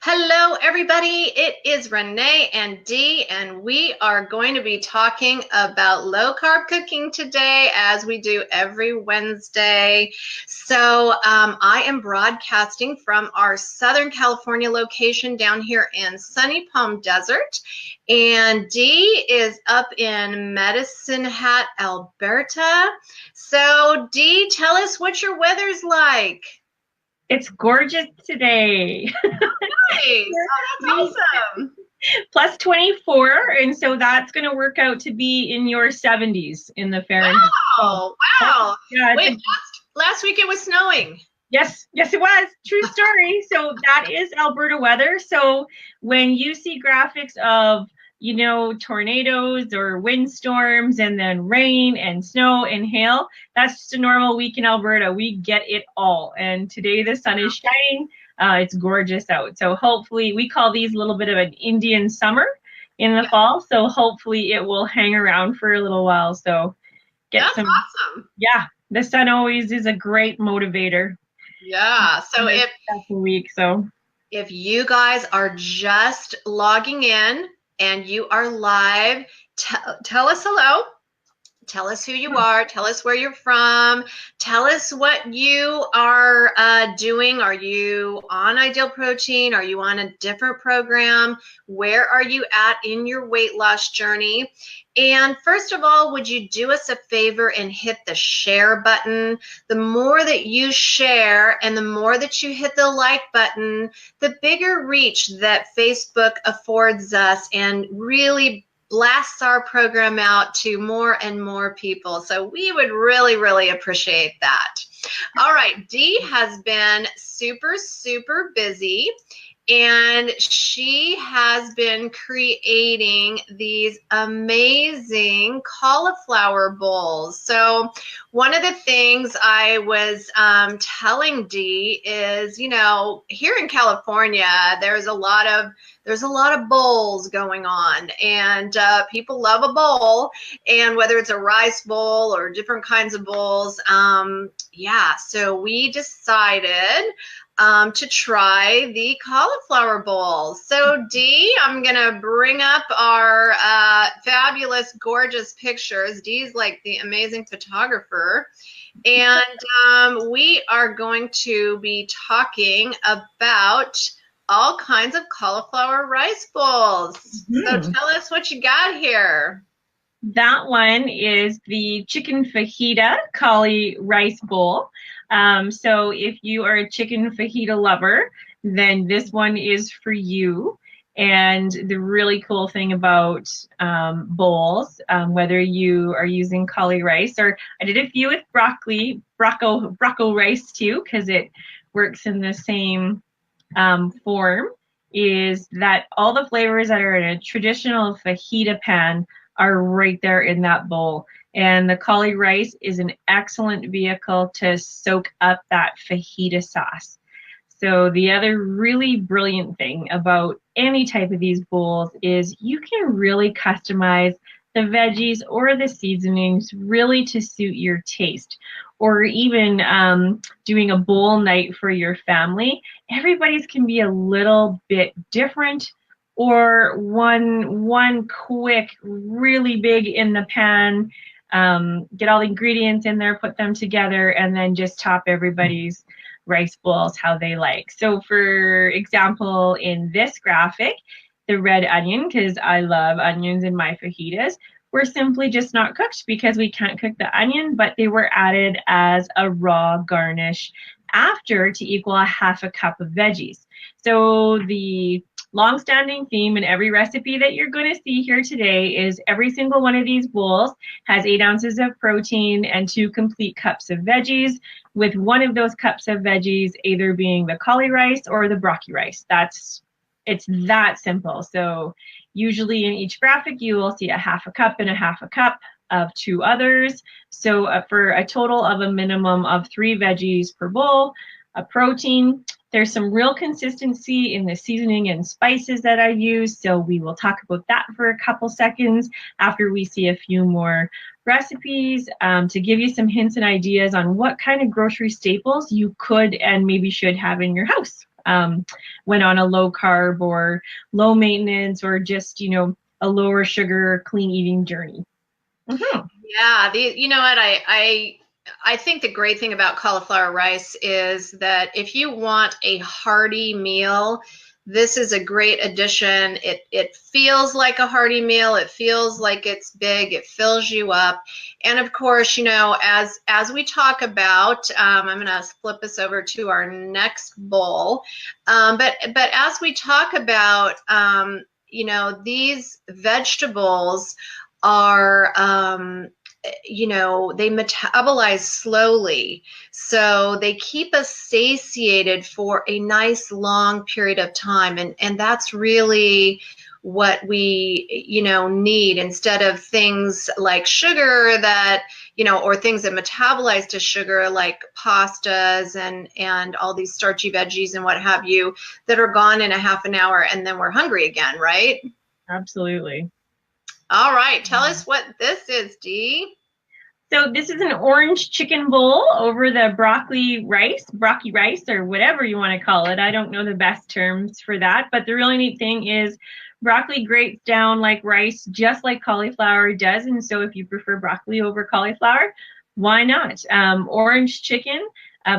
Hello, everybody. It is Renee and Dee, and we are going to be talking about low carb cooking today, as we do every Wednesday. So, I am broadcasting from our Southern California location down here in sunny Palm Desert, and Dee is up in Medicine Hat, Alberta. So, Dee, tell us what your weather's like. It's gorgeous today. Nice. Oh, that's awesome. Plus 24, and so that's going to work out to be in your 70s in the Fahrenheit. Wow, wow. Yeah, Wait, last week it was snowing. yes, it was. True story. So that is Alberta weather. So when you see graphics of, tornadoes or windstorms and then rain and snow and hail, that's just a normal week in Alberta. We get it all. And today the sun is shining. It's gorgeous out. So hopefully we call these a little bit of an Indian summer in the fall. So hopefully it will hang around for a little while. So That's awesome. Yeah, the sun always is a great motivator. Yeah. So if you guys are just logging in and you are live, tell us hello. Tell us who you are. Tell us where you're from. Tell us what you are doing. Are you on Ideal Protein? Are you on a different program? Where are you at in your weight loss journey? And first of all, would you do us a favor and hit the share button? The more that you share and the more that you hit the like button, the bigger reach that Facebook affords us and really blasts our program out to more and more people. So we would really, really appreciate that. All right, Dee has been super, super busy, and she has been creating these amazing cauliflower bowls. So one of the things I was telling Dee is, here in California, there's a lot of bowls going on, and people love a bowl, and whether it's a rice bowl or different kinds of bowls, so we decided to try the cauliflower bowl. So Dee, I'm gonna bring up our fabulous, gorgeous pictures. Dee's like the amazing photographer, and we are going to be talking about all kinds of cauliflower rice bowls. So tell us what you got here. That one is the chicken fajita cauli rice bowl. So if you are a chicken fajita lover, then this one is for you. And the really cool thing about bowls, whether you are using cauli rice, or I did a few with brocco rice too, because it works in the same form, is that all the flavors that are in a traditional fajita pan are right there in that bowl. And the cauli rice is an excellent vehicle to soak up that fajita sauce. So the other really brilliant thing about any type of these bowls is you can really customize the veggies or the seasonings really to suit your taste. Or even doing a bowl night for your family. Everybody's can be a little bit different, or one quick, really big in the pan, get all the ingredients in there, put them together, and then just top everybody's rice bowls how they like. So for example, in this graphic, the red onion, because I love onions in my fajitas, were simply just not cooked because we can't cook the onion, but they were added as a raw garnish after to equal a half a cup of veggies. So the long-standing theme in every recipe that you're going to see here today is every single one of these bowls has 8 ounces of protein and 2 complete cups of veggies, with one of those cups of veggies either being the cauli rice or the brocchi rice. It's that simple. So usually in each graphic, you will see a half a cup and a half a cup of 2 others. So for a total of a minimum of 3 veggies per bowl, a protein. There's some real consistency in the seasoning and spices that I use. So we will talk about that for a couple seconds after we see a few more recipes to give you some hints and ideas on what kind of grocery staples you could and maybe should have in your house. went on a low carb or low maintenance or just, a lower sugar, clean eating journey. Mm-hmm. Yeah, you know what, I think the great thing about cauliflower rice is that if you want a hearty meal, this is a great addition. It feels like a hearty meal. It feels like it's big. It fills you up. And of course, as we talk about, I'm going to flip us over to our next bowl. But as we talk about, these vegetables are, they metabolize slowly. So they keep us satiated for a nice long period of time. And that's really what we, need, instead of things like sugar that, or things that metabolize to sugar like pastas and all these starchy veggies and what have you that are gone in a half an hour and then we're hungry again, right? Absolutely. All right, tell us what this is, Dee. So this is an orange chicken bowl over the broccoli rice, or whatever you want to call it. I don't know the best terms for that, but the really neat thing is broccoli grates down like rice, just like cauliflower does. And so if you prefer broccoli over cauliflower, why not? Orange chicken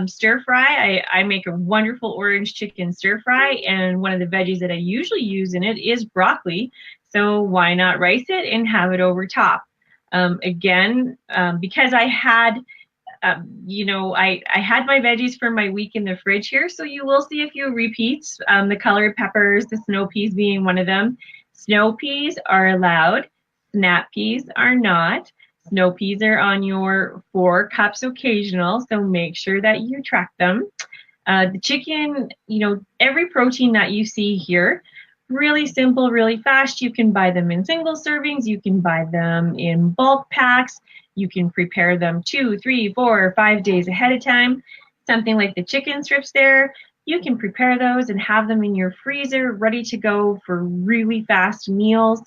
stir fry. I make a wonderful orange chicken stir fry, and one of the veggies that I usually use in it is broccoli. So why not rice it and have it over top? Because I had, I had my veggies for my week in the fridge here, so you will see a few repeats. The colored peppers, the snow peas being one of them. Snow peas are allowed. Snap peas are not. Snow peas are on your 4 cups occasional, so make sure that you track them. The chicken, every protein that you see here, really simple, really fast. You can buy them in single servings. You can buy them in bulk packs. You can prepare them 2, 3, 4, 5 days ahead of time. Something like the chicken strips there, you can prepare those and have them in your freezer ready to go for really fast meals,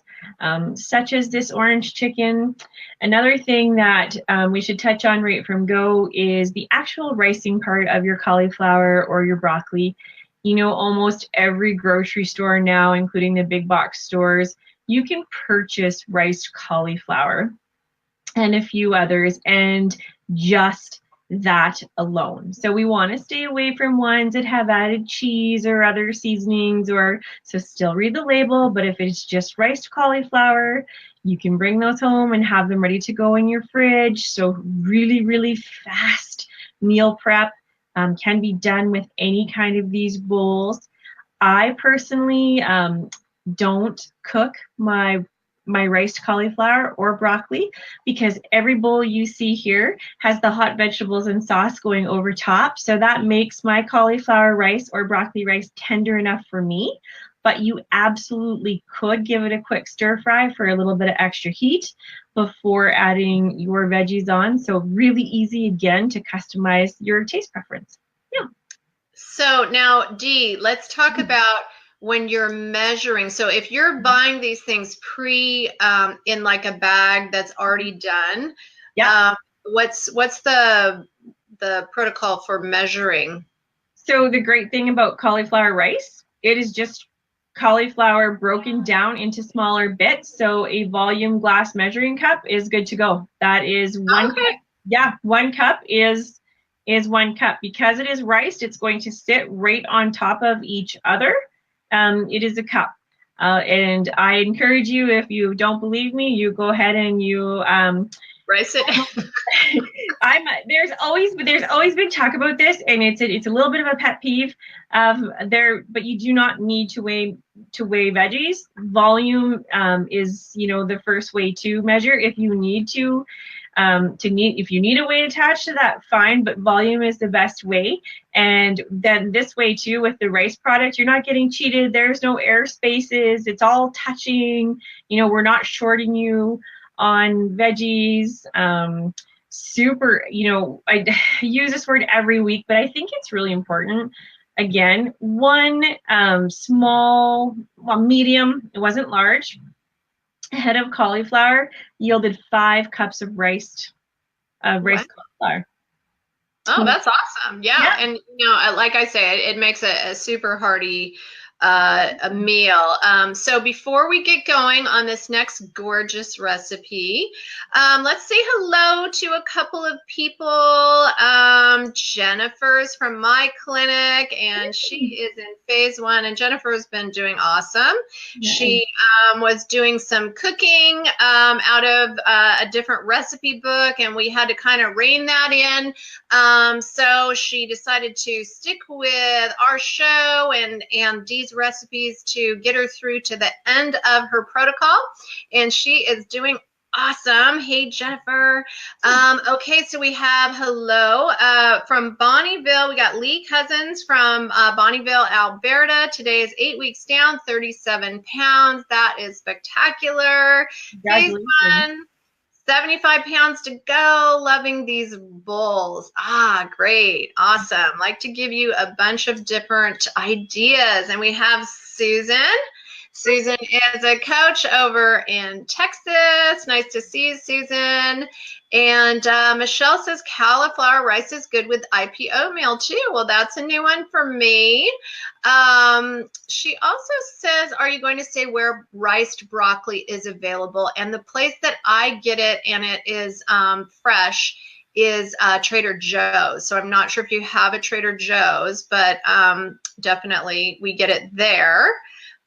such as this orange chicken. Another thing that we should touch on right from go is the actual ricing part of your cauliflower or your broccoli. Almost every grocery store now, including the big box stores, you can purchase riced cauliflower and a few others, and just that alone. So we want to stay away from ones that have added cheese or other seasonings, so still read the label, but if it's just riced cauliflower, you can bring those home and have them ready to go in your fridge. So really, really fast meal prep. Can be done with any kind of these bowls. I personally don't cook my riced cauliflower or broccoli, because every bowl you see here has the hot vegetables and sauce going over top. So that makes my cauliflower rice or broccoli rice tender enough for me. But you absolutely could give it a quick stir fry for a little bit of extra heat before adding your veggies on. So really easy, again, to customize your taste preference. Yeah. So now, Dee, let's talk about when you're measuring. So if you're buying these things in like a bag that's already done, yeah. What's the protocol for measuring? So the great thing about cauliflower rice, it is just cauliflower broken down into smaller bits. So a volume glass measuring cup is good to go. That is 1 cup. Yeah, 1 cup is 1 cup. Because it is riced, it's going to sit right on top of each other. It is a cup. And I encourage you, if you don't believe me, you go ahead and you rice it. There's always been talk about this, and it's a little bit of a pet peeve. But you do not need to weigh veggies. Volume is the first way to measure. If you need if you need a weight attached to that, fine, but volume is the best way. And then this way too, with the rice product, you're not getting cheated. There's no air spaces. It's all touching. We're not shorting you on veggies. I use this word every week, but I think it's really important. Again, one medium, it wasn't large, head of cauliflower yielded 5 cups of riced cauliflower. Oh, that's awesome. Yeah. And, like I say, it makes a super hearty a meal. So before we get going on this next gorgeous recipe, let's say hello to a couple of people. Jennifer's from my clinic, and she is in phase 1, and Jennifer's been doing awesome. Nice. She was doing some cooking out of a different recipe book, and we had to kind of rein that in. So she decided to stick with our show and Dee's recipes to get her through to the end of her protocol, and she is doing awesome. Hey, Jennifer. Okay, so we have hello from Bonnieville. We got Lee Cousins from Bonnieville, Alberta. Today is 8 weeks down, 37 pounds. That is spectacular. Phase 1. 75 pounds to go. Loving these bowls. Great. Awesome. Like to give you a bunch of different ideas. And we have Susan. Susan is a coach over in Texas. Nice to see you, Susan. And Michelle says cauliflower rice is good with IPO meal too. Well, that's a new one for me. She also says, are you going to say where riced broccoli is available? And the place that I get it, and it is fresh, is Trader Joe's. So I'm not sure if you have a Trader Joe's, but definitely we get it there.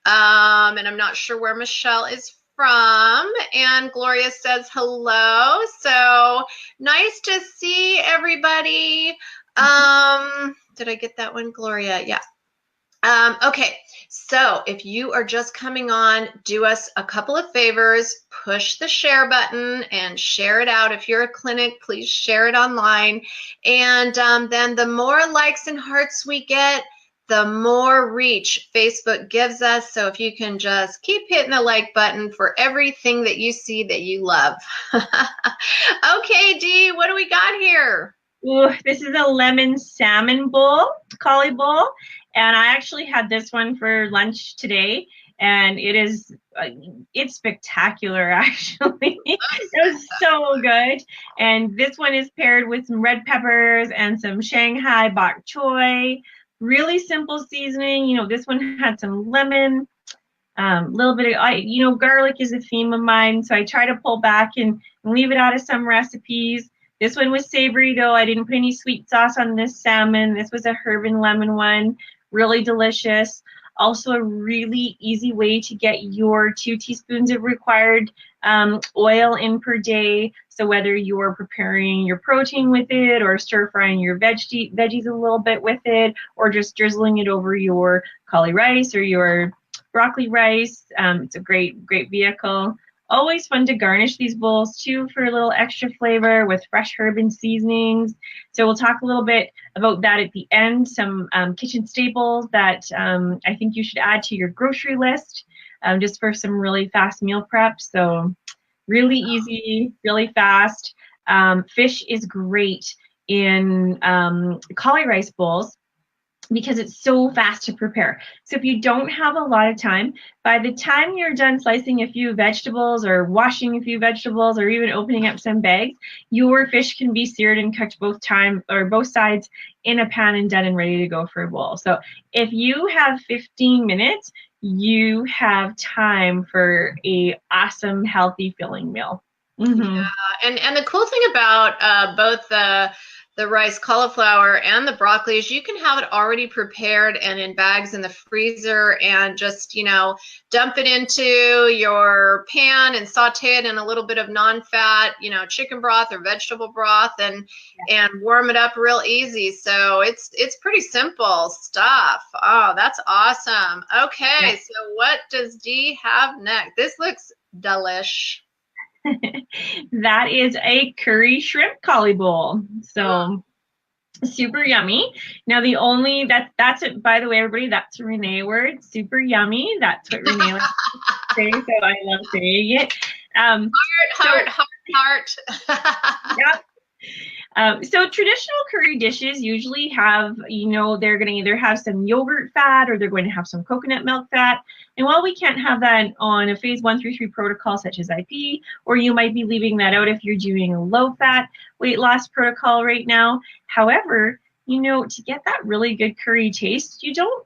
And I'm not sure where Michelle is from. And Gloria says hello. So nice to see everybody. Did I get that one, Gloria? Yeah. Okay, so if you are just coming on, do us a couple of favors. Push the share button and share it out. If you're a clinic, please share it online. And then the more likes and hearts we get, the more reach Facebook gives us. So if you can just keep hitting the like button for everything that you see that you love. Okay, Dee, what do we got here? Ooh, this is a lemon salmon bowl, cauli bowl. And I actually had this one for lunch today, and it's spectacular, actually. It was so good. And this one is paired with some red peppers and some Shanghai bok choy. Really simple seasoning. This one had some lemon, a little bit of, garlic is a theme of mine, so I try to pull back and leave it out of some recipes. This one was savory, though. I didn't put any sweet sauce on this salmon. This was a herb and lemon one. Really delicious. Also a really easy way to get your 2 teaspoons of required oil in per day. So whether you're preparing your protein with it, or stir frying your veggies a little bit with it, or just drizzling it over your cauli rice or your broccoli rice, it's a great vehicle. Always fun to garnish these bowls too for a little extra flavor with fresh herb and seasonings. So we'll talk a little bit about that at the end, some kitchen staples that I think you should add to your grocery list just for some really fast meal prep. So really easy, really fast. Fish is great in cauli rice bowls because it's so fast to prepare. So if you don't have a lot of time, by the time you're done slicing a few vegetables or washing a few vegetables or even opening up some bags, your fish can be seared and cooked both sides in a pan and done and ready to go for a bowl. So if you have 15 minutes, you have time for a awesome, healthy, filling meal. Yeah, and the cool thing about both the rice, cauliflower, and the broccoli is you can have it already prepared and in bags in the freezer, and just, dump it into your pan and saute it in a little bit of non-fat, chicken broth or vegetable broth, and warm it up real easy. So it's pretty simple stuff. Oh, that's awesome. Okay, so what does Dee have next? This looks delish. That is a curry shrimp cauli bowl. So super yummy. Now that's it, by the way, everybody, that's a Renee word, super yummy. That's what Renee likes to say, so I love saying it. Heart. Yep. So traditional curry dishes usually have, they're going to either have some yogurt fat or they're going to have some coconut milk fat. And while we can't have that on a phase 1 through 3 protocol such as IP, or you might be leaving that out if you're doing a low fat weight loss protocol right now. However, to get that really good curry taste, you don't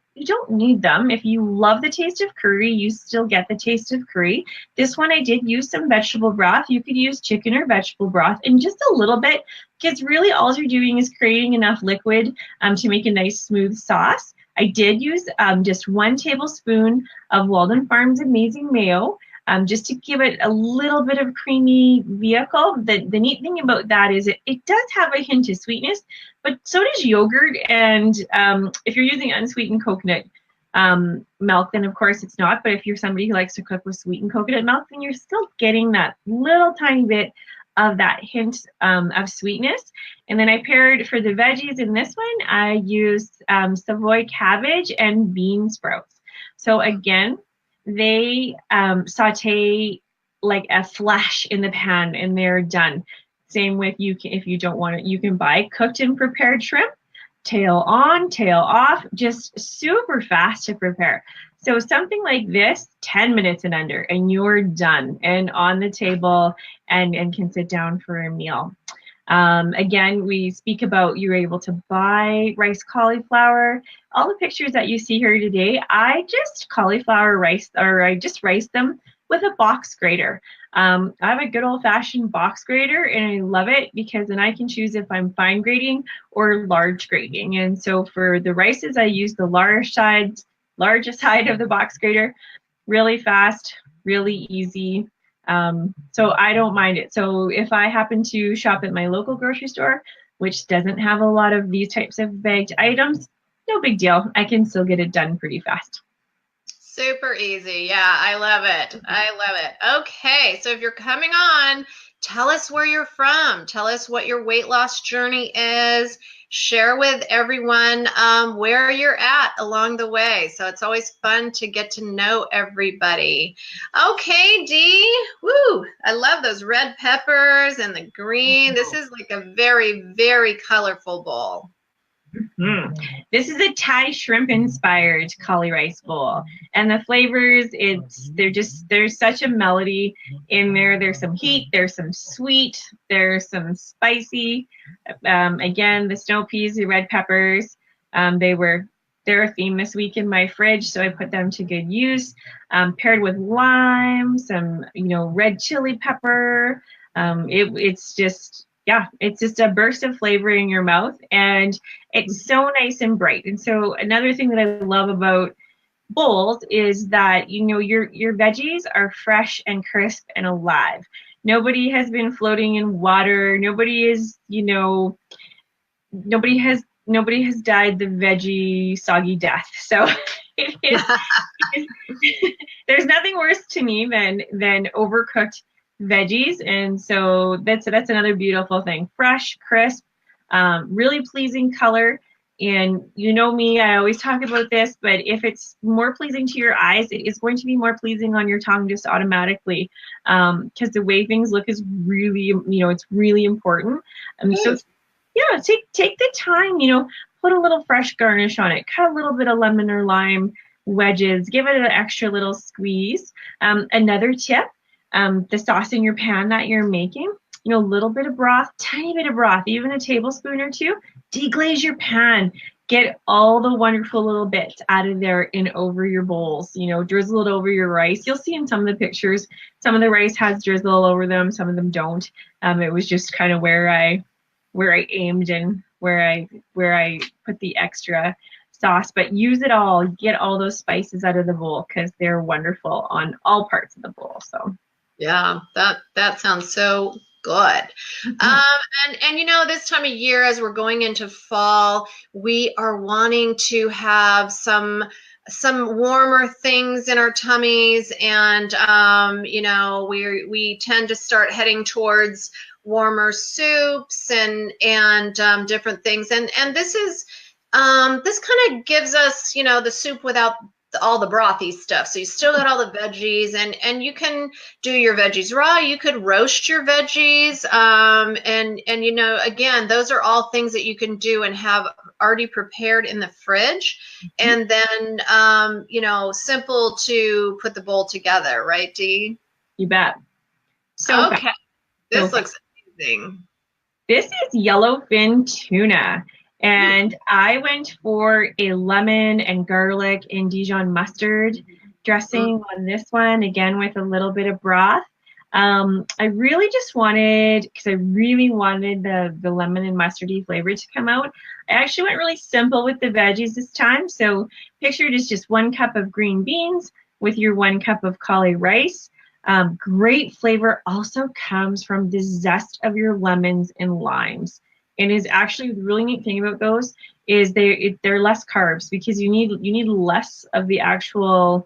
need them. If you love the taste of curry, you still get the taste of curry. This one I did use some vegetable broth. You could use chicken or vegetable broth and just a little bit, because really all you're doing is creating enough liquid to make a nice smooth sauce. I did use just 1 tablespoon of Walden Farms Amazing Mayo, just to give it a little bit of creamy vehicle. The neat thing about that is it does have a hint of sweetness, but so does yogurt. And if you're using unsweetened coconut milk, then of course it's not. But if you're somebody who likes to cook with sweetened coconut milk, then you're still getting that little tiny bit of that hint of sweetness. And then I paired for the veggies in this one, I used Savoy cabbage and bean sprouts. So again, they saute like a flash in the pan and they're done. Same with if you don't want it, you can buy cooked and prepared shrimp, tail on, tail off, just super fast to prepare. So something like this, 10 minutes and under, and you're done and on the table and can sit down for a meal. Again, we speak about you're able to buy rice cauliflower. All the pictures that you see here today, I just rice them with a box grater. I have a good old-fashioned box grater, and I love it because then I can choose if I'm fine grating or large grating. And so for the rices, I use the largest side of the box grater. Really fast, really easy. So I don't mind it. So if I happen to shop at my local grocery store, which doesn't have a lot of these types of bagged items, no big deal. I can still get it done pretty fast. Super easy. Yeah, I love it. I love it. Okay, so if you're coming on, tell us where you're from. Tell us what your weight loss journey is. Share with everyone where you're at along the way. So it's always fun to get to know everybody. Okay, Dee. Woo! I love those red peppers and the green. This is like a very, very colorful bowl. This is a Thai shrimp inspired cauli rice bowl, and the flavors, there's such a melody in there. There's some heat, there's some sweet, there's some spicy. Again, the snow peas, the red peppers, they're a theme this week in my fridge, so I put them to good use. Paired with lime, some red chili pepper. It's just a burst of flavor in your mouth, and it's so nice and bright. And so another thing that I love about bowls is that your veggies are fresh and crisp and alive. Nobody has been floating in water. Nobody has died the veggie soggy death. So there's nothing worse to me than overcooked veggies. And so that's another beautiful thing. Fresh, crisp, really pleasing color. And me, I always talk about this, but if it's more pleasing to your eyes, it is going to be more pleasing on your tongue just automatically, because the way things look is really, it's really important. So yeah, take the time, put a little fresh garnish on it, cut a little bit of lemon or lime wedges, give it an extra little squeeze. Another tip, the sauce in your pan that you're making, a little bit of broth, tiny bit of broth, even a tablespoon or two, deglaze your pan. Get all the wonderful little bits out of there and over your bowls, drizzle it over your rice. You'll see in some of the pictures, some of the rice has drizzle all over them, some of them don't. It was just kind of where I aimed and where I put the extra sauce, but use it all, get all those spices out of the bowl because they're wonderful on all parts of the bowl. So yeah, that sounds so good. And this time of year, as we're going into fall, we are wanting to have some warmer things in our tummies, and we tend to start heading towards warmer soups and different things, and this kind of gives us the soup without all the brothy stuff. So you still got all the veggies, and you can do your veggies raw. You could roast your veggies, and you know, again, those are all things that you can do and have already prepared in the fridge, and then you know, simple to put the bowl together, right, Dee? You bet. So Okay, fast. this So looks amazing. this is yellowfin tuna. And I went for a lemon and garlic and Dijon mustard dressing on this one, again with a little bit of broth. I really just wanted, because I really wanted the lemon and mustardy flavor to come out. I actually went really simple with the veggies this time. So picture it as just 1 cup of green beans with your 1 cup of cauli rice. Great flavor also comes from the zest of your lemons and limes. And is actually the really neat thing about those is they're less carbs, because you need less of the actual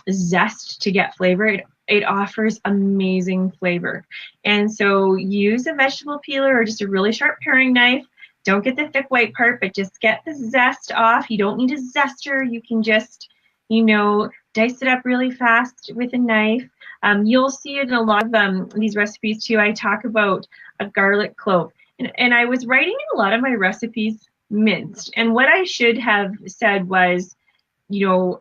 zest to get flavor. It offers amazing flavor. And so use a vegetable peeler or just a really sharp paring knife. Don't get the thick white part, but just get the zest off. You don't need a zester. You can just, you know, dice it up really fast with a knife. You'll see it in a lot of these recipes too. I talk about a garlic clove. And I was writing in a lot of my recipes minced. And what I should have said was, you know,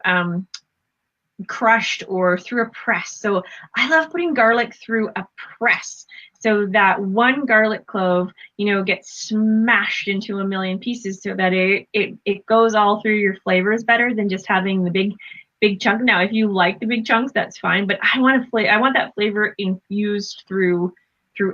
crushed or through a press. So I love putting garlic through a press, so that 1 garlic clove, you know, gets smashed into a million pieces, so that it goes all through your flavors better than just having the big chunk. Now, if you like the big chunks, that's fine, but I want that flavor infused through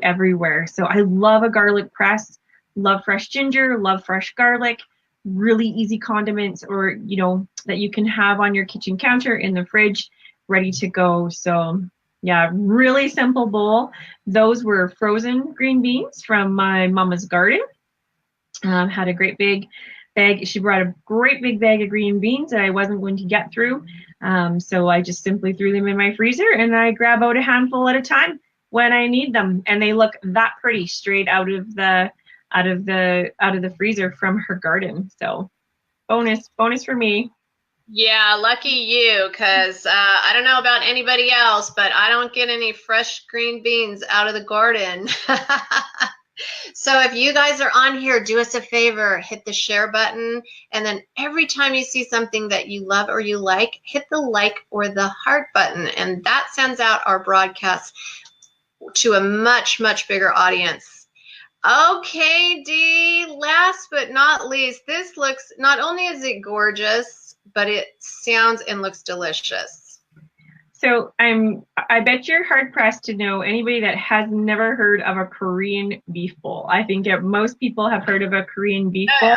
everywhere. So I love a garlic press, love fresh ginger, love fresh garlic, really easy condiments, or, you know, that you can have on your kitchen counter in the fridge ready to go. So yeah, really simple bowl. Those were frozen green beans from my mama's garden. Had a great big bag. She brought a great big bag of green beans that I wasn't going to get through. So I just simply threw them in my freezer, and I grab out a handful at a time when I need them. And they look that pretty straight out of the freezer from her garden. So bonus for me. Yeah, lucky you, because I don't know about anybody else, but I don't get any fresh green beans out of the garden. So if you guys are on here, do us a favor, hit the share button, and then every time you see something that you love or you like, hit the like or the heart button, and that sends out our broadcast to a much, much bigger audience. Okay, Dee, last but not least, this looks, not only is it gorgeous, but it sounds and looks delicious. So I bet you're hard pressed to know anybody that has never heard of a Korean beef bowl. I think most people have heard of a Korean beef bowl.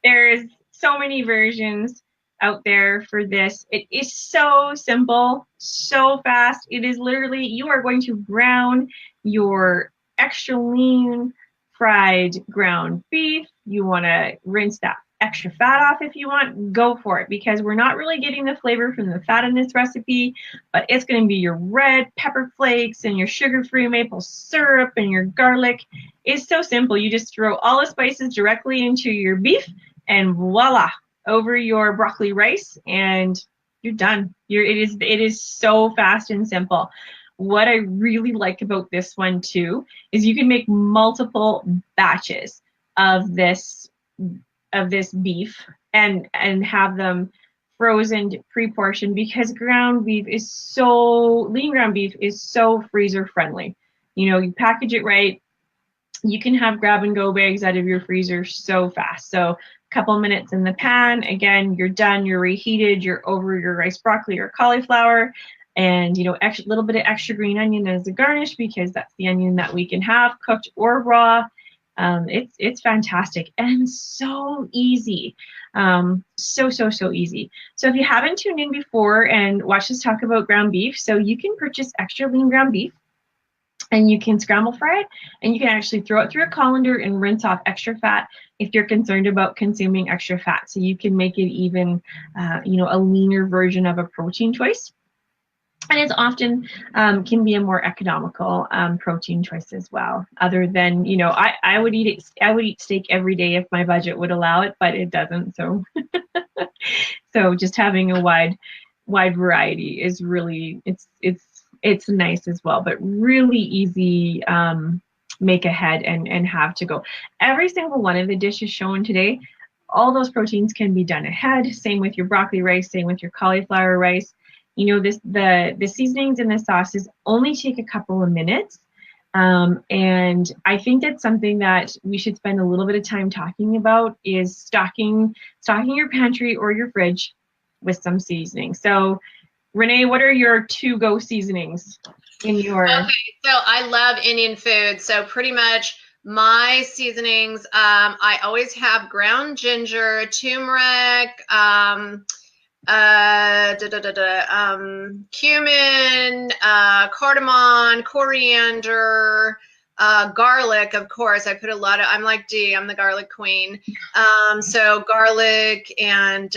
There's so many versions out there for this. It is so simple, so fast. It is literally, you are going to brown your extra lean fried ground beef. You want to rinse that extra fat off if you want, go for it, because we're not really getting the flavor from the fat in this recipe, but it's going to be your red pepper flakes and your sugar-free maple syrup and your garlic. It's so simple. You just throw all the spices directly into your beef, and voila, over your broccoli rice, and you're done. It is so fast and simple. What I really like about this one too is you can make multiple batches of this beef and have them frozen, pre-portioned, because lean ground beef is so freezer friendly. You know, you package it right, you can have grab and go bags out of your freezer so fast. So a couple minutes in the pan, again, you're done, you're reheated, you're over your rice, broccoli, or cauliflower, and, you know, little bit of extra green onion as a garnish, because that's the onion that we can have cooked or raw. It's fantastic and so easy. So easy. So if you haven't tuned in before and watched us talk about ground beef, so you can purchase extra lean ground beef, and you can scramble fry it, and you can actually throw it through a colander and rinse off extra fat if you're concerned about consuming extra fat. So you can make it even, you know, a leaner version of a protein choice. And it's often can be a more economical protein choice as well. Other than, you know, I would eat it, I would eat steak every day if my budget would allow it, but it doesn't. So so just having a wide variety is really it's nice as well, but really easy make ahead and have to go. Every single one of the dishes shown today, all those proteins can be done ahead. Same with your broccoli rice, same with your cauliflower rice. You know, the seasonings and the sauces only take a couple of minutes. And I think that's something that we should spend a little bit of time talking about is stocking your pantry or your fridge with some seasoning. So Renee, what are your to-go seasonings in your? Okay, so I love Indian food. So pretty much my seasonings, I always have ground ginger, turmeric, cumin, cardamom, coriander, garlic, of course. I put a lot of, I'm like Dee, I'm the garlic queen. So garlic and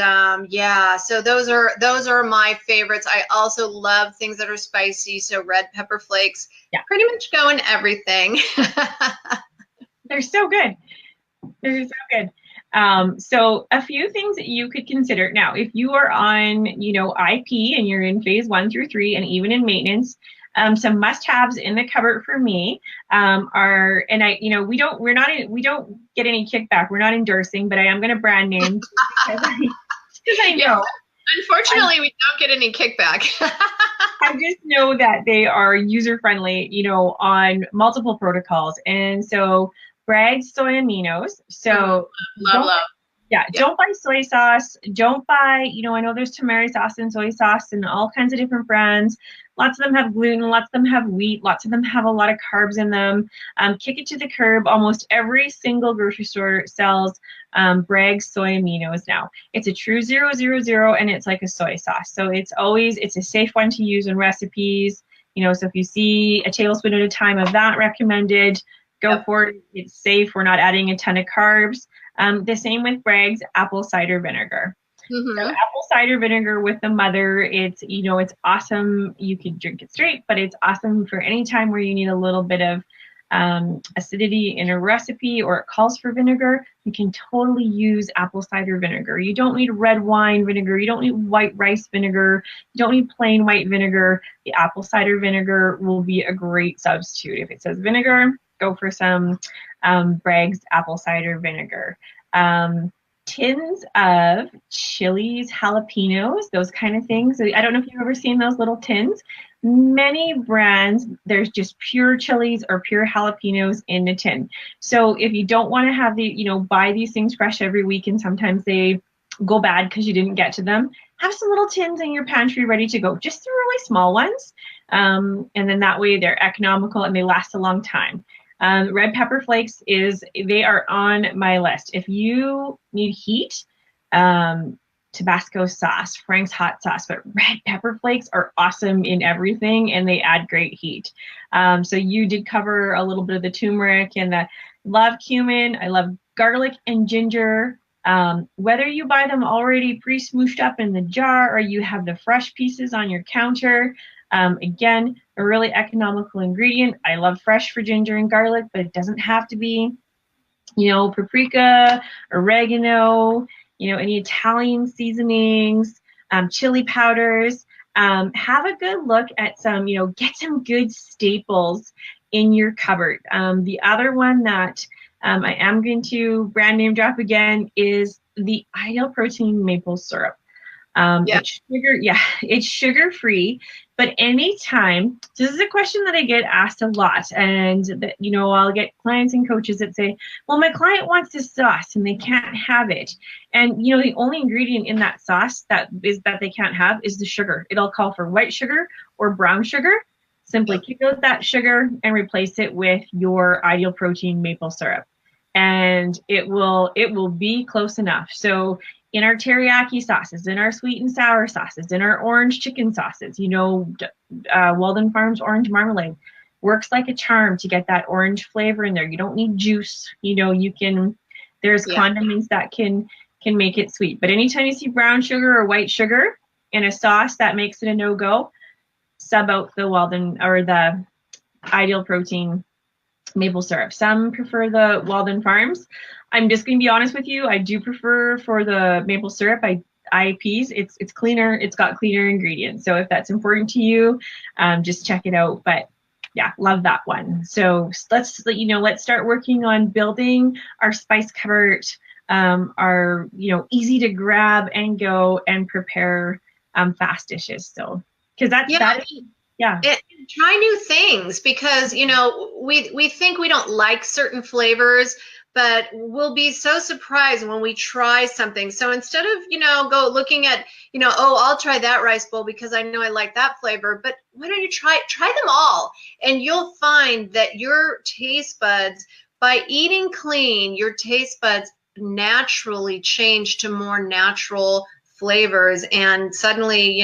yeah, so those are my favorites. I also love things that are spicy, so red pepper flakes. Yeah. Pretty much go in everything. They're so good. They're so good. So a few things that you could consider. Now, if you are on, you know, IP and you're in phase 1 through 3 and even in maintenance, some must-haves in the cupboard for me are, and I, you know, we don't get any kickback. We're not endorsing, but I am going to brand name because I know. Yeah, unfortunately, we don't get any kickback. I just know that they are user-friendly, you know, on multiple protocols. And so Bragg's soy aminos. So love. Yeah, don't buy soy sauce. Don't buy, you know, I know there's tamari sauce and soy sauce and all kinds of different brands. Lots of them have gluten, lots of them have wheat, lots of them have a lot of carbs in them. Kick it to the curb. Almost every single grocery store sells Bragg's soy aminos now. It's a true 000 and it's like a soy sauce. So it's a safe one to use in recipes. You know, so if you see a tablespoon at a time of that recommended, go for it. It's safe. We're not adding a ton of carbs. The same with Bragg's apple cider vinegar. So apple cider vinegar with the mother, it's, you know, it's awesome. You can drink it straight, but it's awesome for any time where you need a little bit of acidity in a recipe or it calls for vinegar. You can totally use apple cider vinegar. You don't need red wine vinegar. You don't need white rice vinegar. You don't need plain white vinegar. The apple cider vinegar will be a great substitute. If it says vinegar, go for some Bragg's apple cider vinegar. Tins of chilies, jalapenos, those kind of things. I don't know if you've ever seen those little tins. Many brands, there's just pure chilies or pure jalapenos in a tin. So if you don't want to have the, you know, buy these things fresh every week and sometimes they go bad because you didn't get to them, have some little tins in your pantry ready to go, just the really small ones. And then that way they're economical and they last a long time. Red pepper flakes they are on my list. If you need heat, Tabasco sauce, Frank's hot sauce, but red pepper flakes are awesome in everything and they add great heat. So you did cover a little bit of the turmeric and the love cumin. I love garlic and ginger. Whether you buy them already pre-smooshed up in the jar or you have the fresh pieces on your counter, again, a really economical ingredient. I love fresh for ginger and garlic, but it doesn't have to be, you know, paprika, oregano, you know, any Italian seasonings, chili powders. Have a good look at some, you know, get some good staples in your cupboard. The other one that I am going to brand name drop again is the Ideal Protein maple syrup. It's sugar-free, but anytime, so this is a question that I get asked a lot, and that, you know, I'll get clients and coaches that say, well, my client wants this sauce and they can't have it. And, you know, the only ingredient in that sauce that they can't have is the sugar. It'll call for white sugar or brown sugar. Simply kick out that sugar and replace it with your Ideal Protein maple syrup. And it will be close enough. So in our teriyaki sauces, in our sweet and sour sauces, in our orange chicken sauces, you know, Walden Farms orange marmalade works like a charm to get that orange flavor in there. You don't need juice. You know, there's condiments that can make it sweet. But anytime you see brown sugar or white sugar in a sauce, that makes it a no-go. sub out the Walden or the Ideal Protein maple syrup. Some prefer the Walden Farms. I'm just going to be honest with you. I do prefer for the maple syrup. IAPs. It's cleaner. It's got cleaner ingredients. So if that's important to you, just check it out. But yeah, love that one. So let's start working on building our spice cupboard, our easy to grab and go and prepare fast dishes. So because yeah. And try new things because we think we don't like certain flavors, but we'll be so surprised when we try something. So instead of go looking at oh, I'll try that rice bowl because I know I like that flavor, but why don't you try them all, and you'll find that your taste buds, by eating clean, your taste buds naturally change to more natural flavors. And suddenly,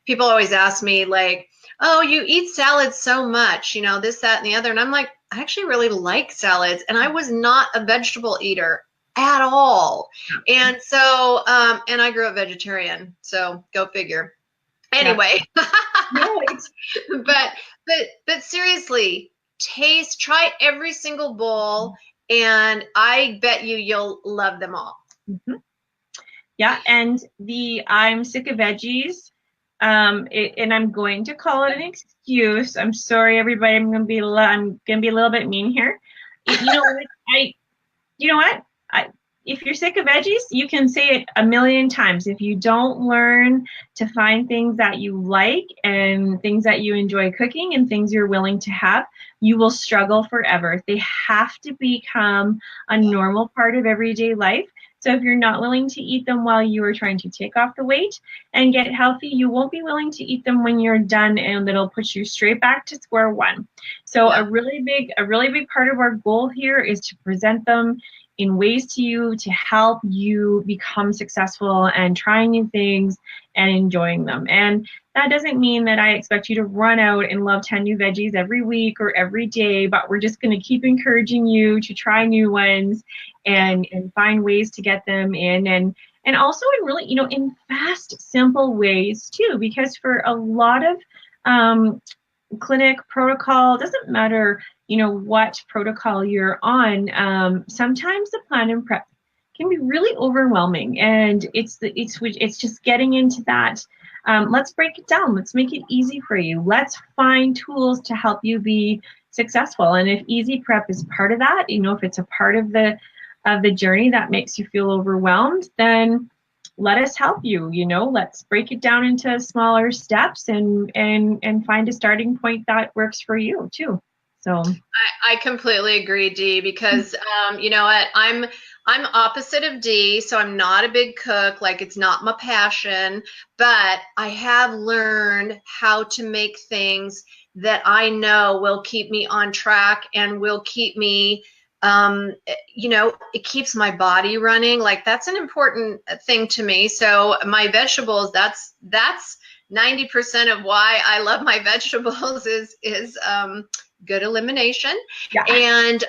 people always ask me like, oh, you eat salads so much, this, that, and the other. And I'm like, I actually really like salads. And I was not a vegetable eater at all. And so, and I grew up vegetarian. So go figure. Anyway, but seriously, try every single bowl, and I bet you'll love them all. Mm-hmm. Yeah, and I'm sick of veggies. And I'm going to call it an excuse. I'm sorry, everybody. I'm gonna be a little bit mean here. If you're sick of veggies, you can say it a million times. If you don't learn to find things that you like and things that you enjoy cooking and things you're willing to have, you will struggle forever. They have to become a normal part of everyday life. So if you're not willing to eat them while you are trying to take off the weight and get healthy, you won't be willing to eat them when you're done, and it'll put you straight back to square one. So a really big part of our goal here is to present them in ways to you to help you become successful and trying new things and enjoying them. And that doesn't mean that I expect you to run out and love 10 new veggies every week or every day, but we're just going to keep encouraging you to try new ones and find ways to get them in, and also in really, in fast, simple ways too, because for a lot of clinic protocol, doesn't matter, what protocol you're on, sometimes the plan and prep can be really overwhelming, and it's just getting into that. Let's break it down. Let's make it easy for you. Let's find tools to help you be successful. And if easy prep is part of that, if it's a part of the journey that makes you feel overwhelmed, then let us help you. Let's break it down into smaller steps and find a starting point that works for you too. So I completely agree, Dee, because you know what, I'm opposite of Dee, so I'm not a big cook. Like, it's not my passion, but I have learned how to make things that I know will keep me on track and will keep me it keeps my body running. Like, that's an important thing to me. So my vegetables, that's 90% of why I love my vegetables is good elimination. Yeah. And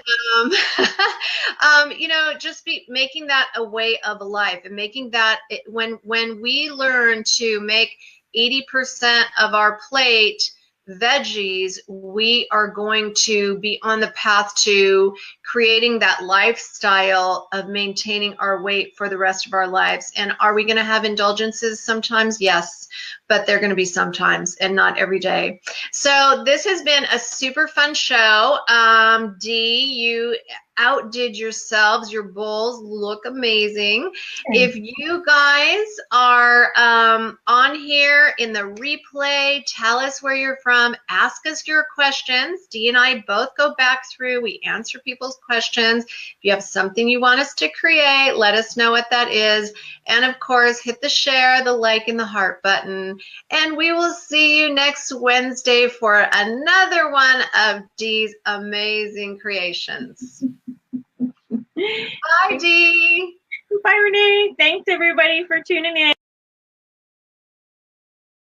just making that a way of life, and making that when we learn to make 80% of our plate veggies, we are going to be on the path to creating that lifestyle of maintaining our weight for the rest of our lives. And are we going to have indulgences sometimes? Yes, but they're going to be sometimes and not every day. So this has been a super fun show. Dee, you outdid yourselves. Your bowls look amazing. If you guys are on here in the replay, tell us where you're from, ask us your questions. Dee and I both go back through, we answer people's questions. If you have something you want us to create, let us know what that is. And of course, hit the share, the like, and the heart button. And we will see you next Wednesday for another one of Dee's amazing creations. Bye, Dee. Bye, Renee. Thanks, everybody, for tuning in.